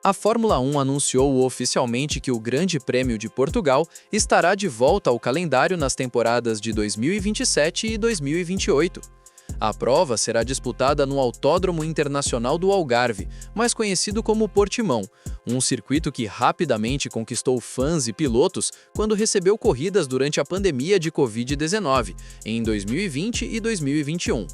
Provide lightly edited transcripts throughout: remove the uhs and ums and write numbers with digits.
A Fórmula 1 anunciou oficialmente que o Grande Prêmio de Portugal estará de volta ao calendário nas temporadas de 2027 e 2028. A prova será disputada no Autódromo Internacional do Algarve, mais conhecido como Portimão, um circuito que rapidamente conquistou fãs e pilotos quando recebeu corridas durante a pandemia de Covid-19, em 2020 e 2021.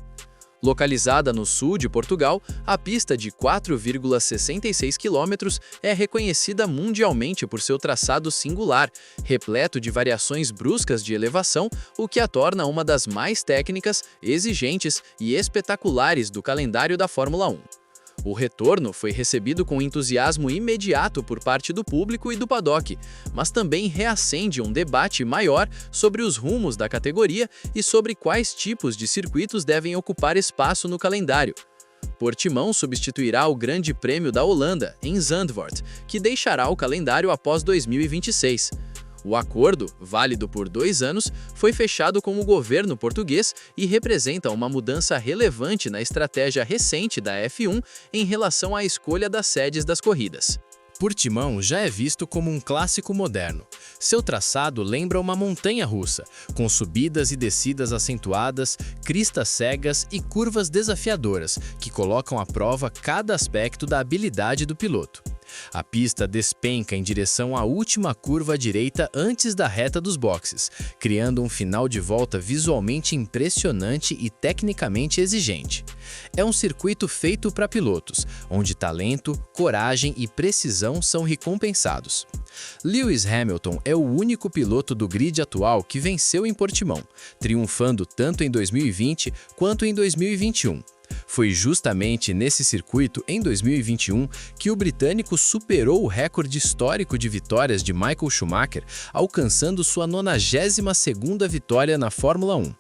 Localizada no sul de Portugal, a pista de 4,66 km é reconhecida mundialmente por seu traçado singular, repleto de variações bruscas de elevação, o que a torna uma das mais técnicas, exigentes e espetaculares do calendário da Fórmula 1. O retorno foi recebido com entusiasmo imediato por parte do público e do paddock, mas também reacende um debate maior sobre os rumos da categoria e sobre quais tipos de circuitos devem ocupar espaço no calendário. Portimão substituirá o Grande Prêmio da Holanda, em Zandvoort, que deixará o calendário após 2026. O acordo, válido por 2 anos, foi fechado com o governo português e representa uma mudança relevante na estratégia recente da F1 em relação à escolha das sedes das corridas. Portimão já é visto como um clássico moderno. Seu traçado lembra uma montanha-russa, com subidas e descidas acentuadas, cristas cegas e curvas desafiadoras, que colocam à prova cada aspecto da habilidade do piloto. A pista despenca em direção à última curva à direita antes da reta dos boxes, criando um final de volta visualmente impressionante e tecnicamente exigente. É um circuito feito para pilotos, onde talento, coragem e precisão são recompensados. Lewis Hamilton é o único piloto do grid atual que venceu em Portimão, triunfando tanto em 2020 quanto em 2021. Foi justamente nesse circuito, em 2021, que o britânico superou o recorde histórico de vitórias de Michael Schumacher, alcançando sua 92ª vitória na Fórmula 1.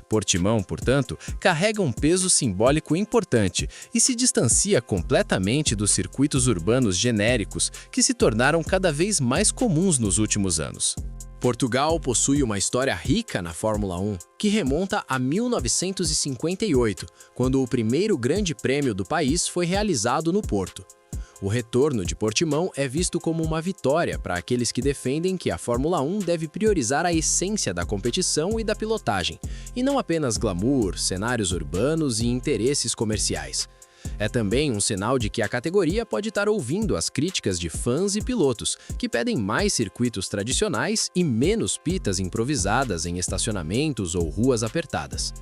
Portimão, portanto, carrega um peso simbólico importante e se distancia completamente dos circuitos urbanos genéricos que se tornaram cada vez mais comuns nos últimos anos. Portugal possui uma história rica na Fórmula 1, que remonta a 1958, quando o primeiro grande prêmio do país foi realizado no Porto. O retorno de Portimão é visto como uma vitória para aqueles que defendem que a Fórmula 1 deve priorizar a essência da competição e da pilotagem, e não apenas glamour, cenários urbanos e interesses comerciais. É também um sinal de que a categoria pode estar ouvindo as críticas de fãs e pilotos, que pedem mais circuitos tradicionais e menos pistas improvisadas em estacionamentos ou ruas apertadas.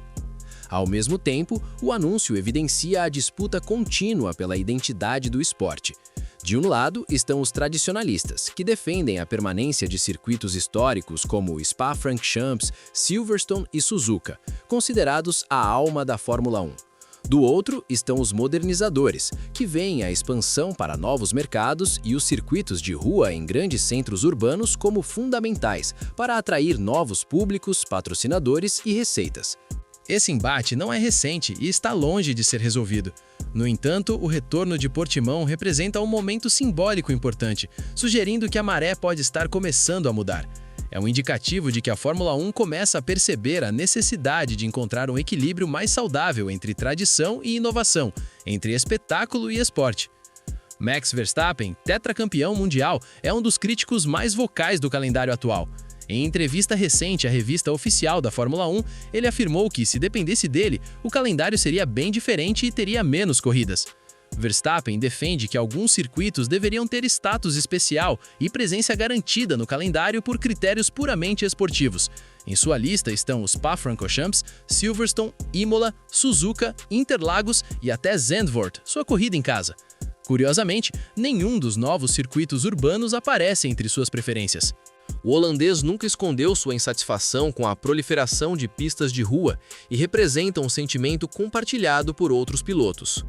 Ao mesmo tempo, o anúncio evidencia a disputa contínua pela identidade do esporte. De um lado estão os tradicionalistas, que defendem a permanência de circuitos históricos como Spa-Francorchamps, Silverstone e Suzuka, considerados a alma da Fórmula 1. Do outro estão os modernizadores, que veem a expansão para novos mercados e os circuitos de rua em grandes centros urbanos como fundamentais para atrair novos públicos, patrocinadores e receitas. Esse embate não é recente e está longe de ser resolvido. No entanto, o retorno de Portimão representa um momento simbólico importante, sugerindo que a maré pode estar começando a mudar. É um indicativo de que a Fórmula 1 começa a perceber a necessidade de encontrar um equilíbrio mais saudável entre tradição e inovação, entre espetáculo e esporte. Max Verstappen, tetracampeão mundial, é um dos críticos mais vocais do calendário atual. Em entrevista recente à revista oficial da Fórmula 1, ele afirmou que, se dependesse dele, o calendário seria bem diferente e teria menos corridas. Verstappen defende que alguns circuitos deveriam ter status especial e presença garantida no calendário por critérios puramente esportivos. Em sua lista estão os Spa-Francorchamps, Silverstone, Imola, Suzuka, Interlagos e até Zandvoort, sua corrida em casa. Curiosamente, nenhum dos novos circuitos urbanos aparece entre suas preferências. O holandês nunca escondeu sua insatisfação com a proliferação de pistas de rua e representa um sentimento compartilhado por outros pilotos.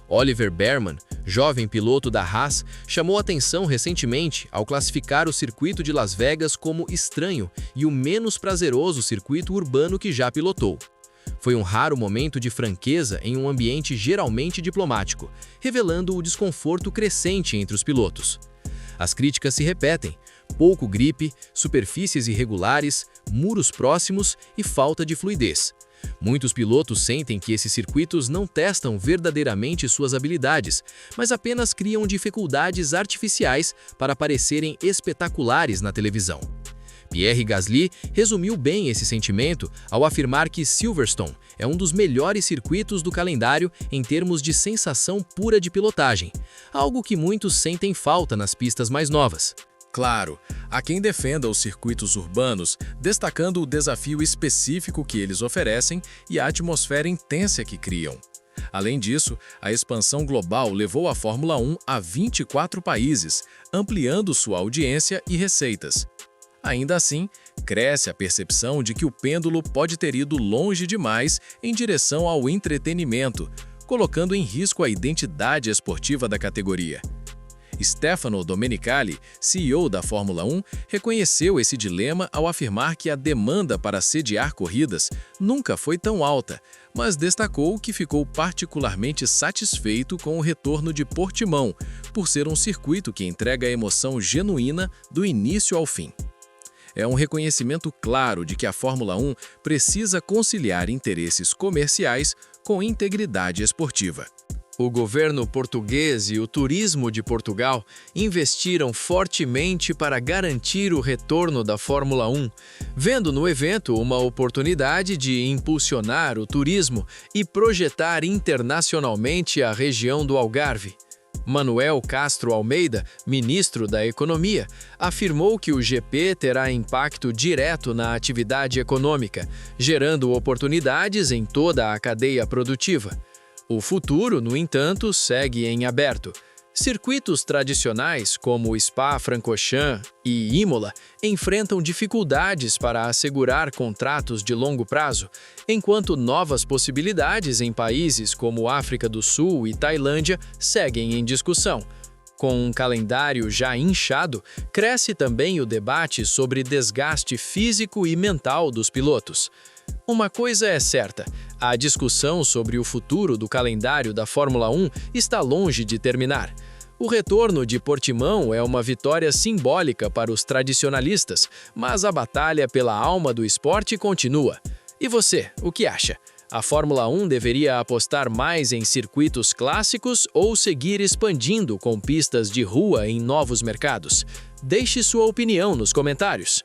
Oliver Bearman, jovem piloto da Haas, chamou atenção recentemente ao classificar o circuito de Las Vegas como estranho e o menos prazeroso circuito urbano que já pilotou. Foi um raro momento de franqueza em um ambiente geralmente diplomático, revelando o desconforto crescente entre os pilotos. As críticas se repetem: pouco gripe, superfícies irregulares, muros próximos e falta de fluidez. Muitos pilotos sentem que esses circuitos não testam verdadeiramente suas habilidades, mas apenas criam dificuldades artificiais para parecerem espetaculares na televisão. Pierre Gasly resumiu bem esse sentimento ao afirmar que Silverstone é um dos melhores circuitos do calendário em termos de sensação pura de pilotagem, algo que muitos sentem falta nas pistas mais novas. Claro, há quem defenda os circuitos urbanos, destacando o desafio específico que eles oferecem e a atmosfera intensa que criam. Além disso, a expansão global levou a Fórmula 1 a 24 países, ampliando sua audiência e receitas. Ainda assim, cresce a percepção de que o pêndulo pode ter ido longe demais em direção ao entretenimento, colocando em risco a identidade esportiva da categoria. Stefano Domenicali, CEO da Fórmula 1, reconheceu esse dilema ao afirmar que a demanda para sediar corridas nunca foi tão alta, mas destacou que ficou particularmente satisfeito com o retorno de Portimão, por ser um circuito que entrega a emoção genuína do início ao fim. É um reconhecimento claro de que a Fórmula 1 precisa conciliar interesses comerciais com integridade esportiva. O governo português e o turismo de Portugal investiram fortemente para garantir o retorno da Fórmula 1, vendo no evento uma oportunidade de impulsionar o turismo e projetar internacionalmente a região do Algarve. Manuel Castro Almeida, ministro da Economia, afirmou que o GP terá impacto direto na atividade econômica, gerando oportunidades em toda a cadeia produtiva. O futuro, no entanto, segue em aberto. Circuitos tradicionais como Spa-Francorchamps e Imola enfrentam dificuldades para assegurar contratos de longo prazo, enquanto novas possibilidades em países como África do Sul e Tailândia seguem em discussão. Com um calendário já inchado, cresce também o debate sobre desgaste físico e mental dos pilotos. Uma coisa é certa, a discussão sobre o futuro do calendário da Fórmula 1 está longe de terminar. O retorno de Portimão é uma vitória simbólica para os tradicionalistas, mas a batalha pela alma do esporte continua. E você, o que acha? A Fórmula 1 deveria apostar mais em circuitos clássicos ou seguir expandindo com pistas de rua em novos mercados? Deixe sua opinião nos comentários.